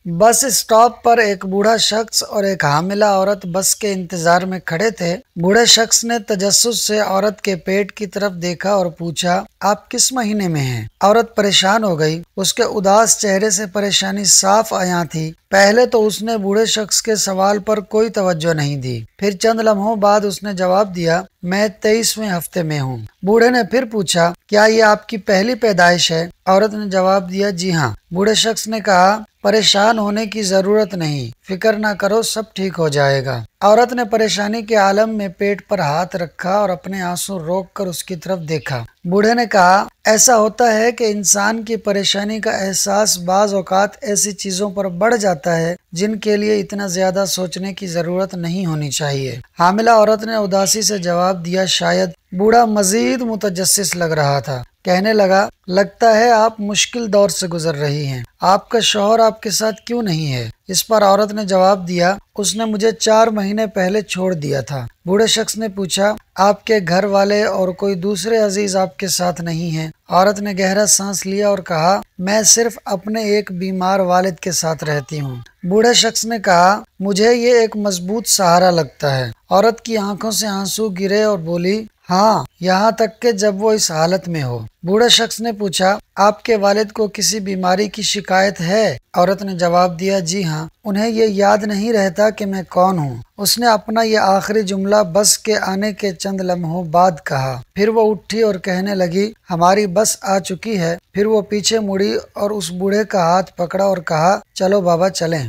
Bus stop पर एक बूढ़ा शख्स और एक हामिला औरत बस के इंतजार में खड़े थे। बूढ़े शख्स ने तजस्सुस से औरत के पेट की तरफ देखा और पूछा, आप किस महीने में हैं? औरत परेशान हो गई। उसके उदास चेहरे से परेशानी साफ आया थी। पहले तो उसने बूढ़े शख्स के सवाल पर कोई तवज्जो नहीं दी। फिर चंद लम्हों बाद उसने जवाब दिया, मैं 23वें हफ्ते में हूँ। बूढ़े ने फिर पूछा, क्या ये आपकी पहली पैदाइश है? औरत ने जवाब दिया, जी हाँ। बूढ़े शख्स ने कहा, परेशान होने की जरूरत नहीं, फिक्र ना करो, सब ठीक हो जाएगा। औरत ने परेशानी के आलम में पेट पर हाथ रखा और अपने आंसू रोक कर उसकी तरफ देखा। बूढ़े ने कहा, ऐसा होता है कि इंसान की परेशानी का एहसास बाज औकात ऐसी चीजों पर बढ़ जाता है जिनके लिए इतना ज्यादा सोचने की जरूरत नहीं होनी चाहिए। हामिला औरत ने उदासी से जवाब दिया, शायद। बूढ़ा मजीद मुतजस्सिस लग रहा था। कहने लगा, लगता है आप मुश्किल दौर से गुजर रही हैं। आपका शौहर आपके साथ क्यों नहीं है? इस पर औरत ने जवाब दिया, उसने मुझे 4 महीने पहले छोड़ दिया था। बूढ़े शख्स ने पूछा, आपके घर वाले और कोई दूसरे अजीज आपके साथ नहीं हैं? औरत ने गहरा सांस लिया और कहा, मैं सिर्फ अपने एक बीमार वालिद के साथ रहती हूँ। बूढ़े शख्स ने कहा, मुझे ये एक मजबूत सहारा लगता है। औरत की आंखों से आंसू गिरे और बोली, हाँ, यहाँ तक कि जब वो इस हालत में हो। बूढ़े शख्स ने पूछा, आपके वालिद को किसी बीमारी की शिकायत है? औरत ने जवाब दिया, जी हाँ, उन्हें ये याद नहीं रहता कि मैं कौन हूँ। उसने अपना ये आखिरी जुमला बस के आने के चंद लम्हों बाद कहा। फिर वो उठी और कहने लगी, हमारी बस आ चुकी है। फिर वो पीछे मुड़ी और उस बूढ़े का हाथ पकड़ा और कहा, चलो बाबा चलें।